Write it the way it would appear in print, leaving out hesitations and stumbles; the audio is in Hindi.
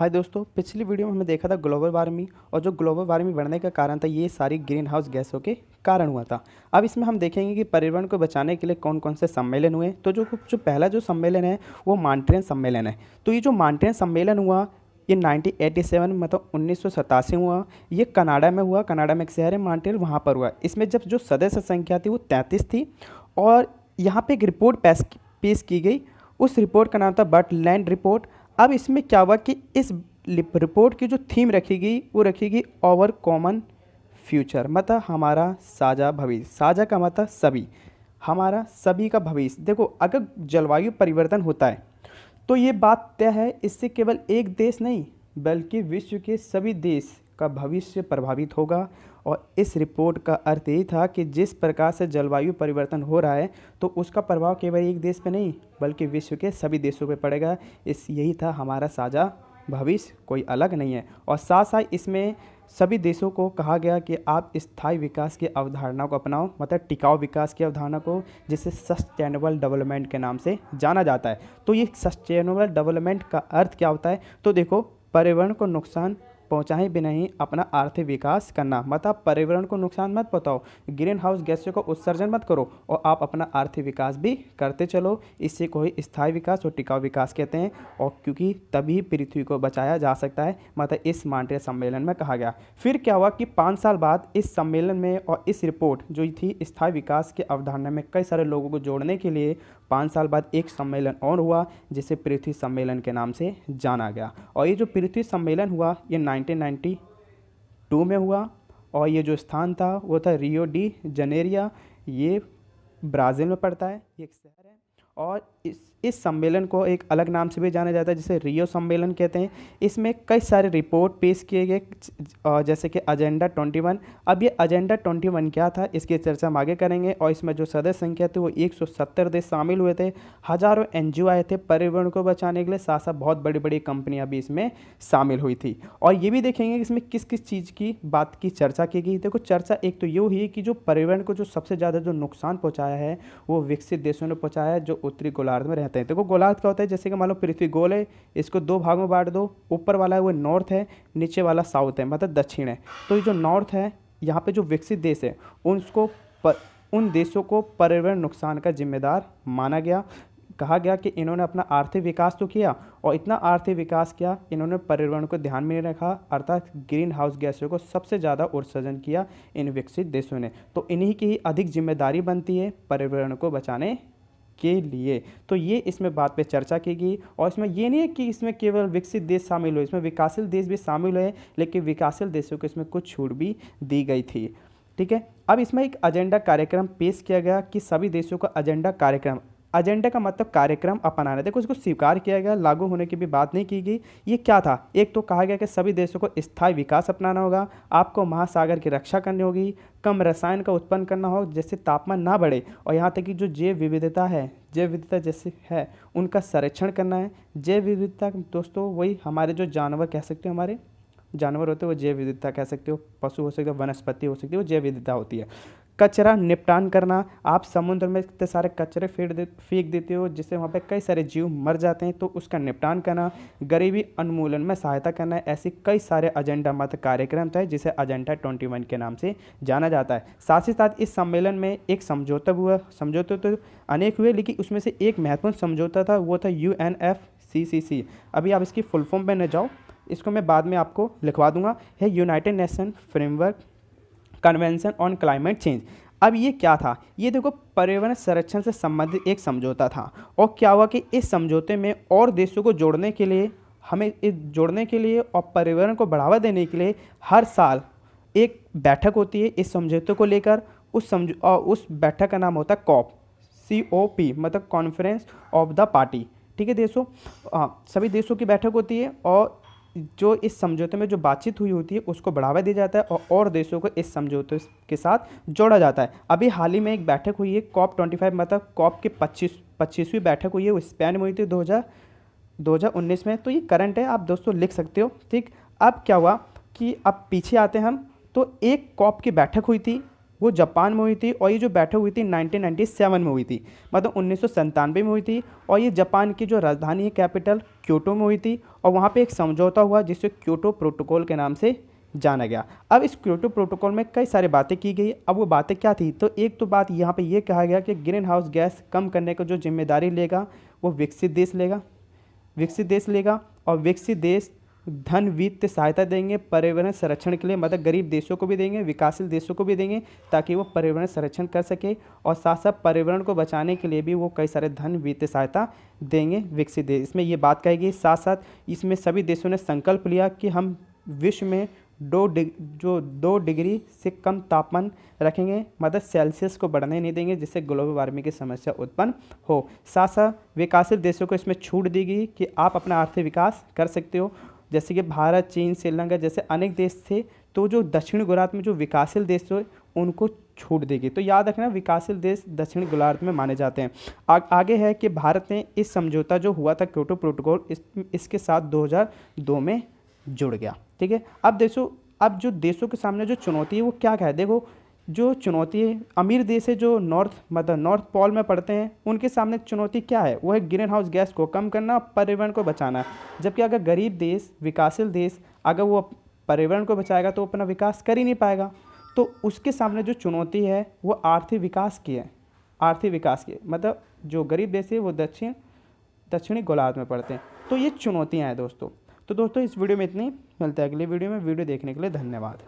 हाय दोस्तों, पिछली वीडियो में हमने देखा था ग्लोबल वार्मिंग और जो ग्लोबल वार्मिंग बढ़ने का कारण था ये सारी ग्रीन हाउस गैसों के कारण हुआ था। अब इसमें हम देखेंगे कि पर्यावरण को बचाने के लिए कौन कौन से सम्मेलन हुए। तो जो पहला जो सम्मेलन है वो मॉन्ट्रियल सम्मेलन है। तो ये जो मॉन्ट्रियल सम्मेलन हुआ ये 1987 मतलब 1987 हुआ। ये कनाडा में हुआ। कनाडा में एक शहर है मॉन्ट्रियल, वहाँ पर हुआ। इसमें जब जो सदस्य संख्या थी वो 33 थी और यहाँ पे एक रिपोर्ट पेश की गई। उस रिपोर्ट का नाम था बर्टलैंड रिपोर्ट। अब इसमें क्या हुआ कि इस रिपोर्ट की जो थीम रखी गई वो रखी गई ओवर कॉमन फ्यूचर, मतलब हमारा साझा भविष्य। साझा का मतलब सभी, हमारा सभी का भविष्य। देखो, अगर जलवायु परिवर्तन होता है तो ये बात तय है, इससे केवल एक देश नहीं बल्कि विश्व के सभी देश का भविष्य प्रभावित होगा। और इस रिपोर्ट का अर्थ यही था कि जिस प्रकार से जलवायु परिवर्तन हो रहा है तो उसका प्रभाव केवल एक देश पे नहीं बल्कि विश्व के सभी देशों पे पड़ेगा। यही था हमारा साझा भविष्य, कोई अलग नहीं है। और साथ साथ इसमें सभी देशों को कहा गया कि आप स्थायी विकास की अवधारणा को अपनाओ, मतलब टिकाऊ विकास की अवधारणा को, जिसे सस्टेनेबल डेवलपमेंट के नाम से जाना जाता है। तो ये सस्टेनेबल डेवलपमेंट का अर्थ क्या होता है? तो देखो, पर्यावरण को नुकसान पहुँचाए बिना ही अपना आर्थिक विकास करना, मतलब पर्यावरण को नुकसान मत पहुँचाओ, ग्रीन हाउस गैसों का उत्सर्जन मत करो और आप अपना आर्थिक विकास भी करते चलो। इससे कोई स्थायी विकास और टिकाऊ विकास कहते हैं। और क्योंकि तभी पृथ्वी को बचाया जा सकता है, मतलब इस मॉन्ट्रियल सम्मेलन में कहा गया। फिर क्या हुआ कि 5 साल बाद इस सम्मेलन में और इस रिपोर्ट जो थी स्थायी विकास के अवधारणा में कई सारे लोगों को जोड़ने के लिए 5 साल बाद एक सम्मेलन और हुआ जिसे पृथ्वी सम्मेलन के नाम से जाना गया। और ये जो पृथ्वी सम्मेलन हुआ ये 1992 में हुआ। और ये जो स्थान था वो था रियो डी जनेरिया, ये ब्राज़ील में पड़ता है, ये एक शहर है। और इस सम्मेलन को एक अलग नाम से भी जाना जाता है जिसे रियो सम्मेलन कहते हैं। इसमें कई सारे रिपोर्ट पेश किए गए, जैसे कि एजेंडा 21। अब ये एजेंडा 21 क्या था इसकी चर्चा हम आगे करेंगे। और इसमें जो सदस्य संख्या थी वो 170 देश शामिल हुए थे। हज़ारों एनजीओ आए थे पर्यावरण को बचाने के लिए, साथ साथ बहुत बड़ी बड़ी कंपनियां भी इसमें शामिल हुई थी। और ये भी देखेंगे कि इसमें किस किस चीज़ की बात की चर्चा की गई। देखो, चर्चा एक तो ये हुई कि जो पर्यावरण को जो सबसे ज़्यादा जो नुकसान पहुँचाया है वो विकसित देशों ने पहुँचाया है जो उत्तरी गोलार्ध में रहते हैं। देखो, गोलार्ध क्या होता है? जैसे कि मान लो पृथ्वी गोल है, इसको 2 भागों में बांट दो। ऊपर वाला है वो नॉर्थ है, नीचे वाला साउथ है, मतलब दक्षिण है। तो ये जो नॉर्थ है, यहाँ पे जो विकसित देश है उन देशों को पर्यावरण नुकसान का जिम्मेदार माना गया। कहा गया कि इन्होंने अपना आर्थिक विकास तो किया और इतना आर्थिक विकास किया, इन्होंने पर्यावरण को ध्यान में नहीं रखा, अर्थात ग्रीन हाउस गैसों को सबसे ज़्यादा उत्सर्जन किया इन विकसित देशों ने। तो इन्हीं की ही अधिक जिम्मेदारी बनती है पर्यावरण को बचाने के लिए। तो ये इसमें बात पे चर्चा की गई। और इसमें ये नहीं है कि इसमें केवल विकसित देश शामिल हुए, इसमें विकासशील देश भी शामिल हुए, लेकिन विकासशील देशों को इसमें कुछ छूट भी दी गई थी। ठीक है, अब इसमें एक एजेंडा कार्यक्रम पेश किया गया कि सभी देशों का एजेंडा का मतलब कार्यक्रम अपनाना। देखो, इसको स्वीकार किया गया, लागू होने की भी बात नहीं की गई। ये क्या था? एक तो कहा गया कि सभी देशों को स्थायी विकास अपनाना होगा, आपको महासागर की रक्षा करनी होगी, कम रसायन का उत्पन्न करना होगा जिससे तापमान ना बढ़े, और यहाँ तक कि जो जैव विविधता जैसे है उनका संरक्षण करना है। जैव विविधता दोस्तों वही हमारे जो जानवर कह सकते हो, हमारे जानवर होते हैं वो जैव विविधता कह सकते हो, पशु हो सकते हो, वनस्पति हो सकती है, वो जैव विविधता होती है। कचरा निपटान करना, आप समुद्र में इतने सारे कचरे फेंक देते हो जिससे वहाँ पे कई सारे जीव मर जाते हैं, तो उसका निपटान करना। गरीबी उन्मूलन में सहायता करना है। ऐसे कई सारे एजेंडा मत कार्यक्रम थे जिसे एजेंडा 21 के नाम से जाना जाता है। साथ ही साथ इस सम्मेलन में एक समझौता हुआ। समझौते तो अनेक हुए लेकिन उसमें से एक महत्वपूर्ण समझौता था, वो था UNFCCC। अभी आप इसकी फुल फॉर्म पे न जाओ, इसको मैं बाद में आपको लिखवा दूंगा, है United nation framework convention on climate change. अब ये क्या था? ये देखो, पर्यावरण संरक्षण से संबंधित एक समझौता था। और क्या हुआ कि इस समझौते में और देशों को जोड़ने के लिए और पर्यावरण को बढ़ावा देने के लिए हर साल एक बैठक होती है इस समझौते को लेकर। उस बैठक का नाम होता है COP, मतलब कॉन्फ्रेंस ऑफ द पार्टी। ठीक है देशों, सभी देशों की बैठक होती है और जो इस समझौते में जो बातचीत हुई होती है उसको बढ़ावा दिया जाता है और देशों को इस समझौते के साथ जोड़ा जाता है। अभी हाल ही में एक बैठक हुई है COP25, मतलब COP की 25वीं बैठक हुई है, वो स्पेन में हुई थी 2019 में। तो ये करंट है, आप दोस्तों लिख सकते हो। ठीक, अब क्या हुआ कि अब पीछे आते हैं हम, तो एक COP की बैठक हुई थी वो जापान में हुई थी, और ये जो बैठक हुई थी 1997 में हुई थी, मतलब 1997 में हुई थी। और ये जापान की जो राजधानी है कैपिटल क्योटो में हुई थी, और वहाँ पे एक समझौता हुआ जिसे क्योटो प्रोटोकॉल के नाम से जाना गया। अब इस क्योटो प्रोटोकॉल में कई सारी बातें की गई। अब वो बातें क्या थी, तो एक तो बात यहाँ पे ये कहा गया कि ग्रीन हाउस गैस कम करने का जो जिम्मेदारी लेगा वो विकसित देश लेगा। और विकसित देश धन वित्त सहायता देंगे पर्यावरण संरक्षण के लिए, मतलब गरीब देशों को भी देंगे, विकासशील देशों को भी देंगे, ताकि वो पर्यावरण संरक्षण कर सके। और साथ साथ पर्यावरण को बचाने के लिए भी वो कई सारे धन वित्त सहायता देंगे विकसित देश। इसमें ये बात कही गई। साथ साथ इसमें सभी देशों ने संकल्प लिया कि हम विश्व में 2 डिग्री से कम तापमान रखेंगे, मतलब सेल्सियस को बढ़ने नहीं देंगे, जिससे ग्लोबल वार्मिंग की समस्या उत्पन्न हो। साथ साथ विकासशील देशों को इसमें छूट दी गई कि आप अपना आर्थिक विकास कर सकते हो, जैसे कि भारत, चीन, श्रीलंका जैसे अनेक देश थे। तो जो दक्षिण गोलार्ध में जो विकासशील देश थे उनको छूट देगी। तो याद रखना, विकासशील देश दक्षिण गोलार्ध में माने जाते हैं। आगे है कि भारत ने इस समझौता जो हुआ था क्योटो प्रोटोकॉल, इसके साथ 2002 में जुड़ गया। ठीक है। अब जो देशों के सामने जो चुनौती है वो क्या है, देखो जो चुनौती है, अमीर देश है जो नॉर्थ पोल में पड़ते हैं, उनके सामने चुनौती क्या है, वो है ग्रीन हाउस गैस को कम करना, पर्यावरण को बचाना। जबकि अगर गरीब देश, विकासशील देश, अगर वो पर्यावरण को बचाएगा तो अपना विकास कर ही नहीं पाएगा। तो उसके सामने जो चुनौती है वो आर्थिक विकास की है। मतलब जो गरीब देश है वो दक्षिणी गोलार्ध में पड़ते हैं। तो ये चुनौतियाँ हैं दोस्तों। तो दोस्तों इस वीडियो में इतनी, मिलते हैं अगली वीडियो में। वीडियो देखने के लिए धन्यवाद।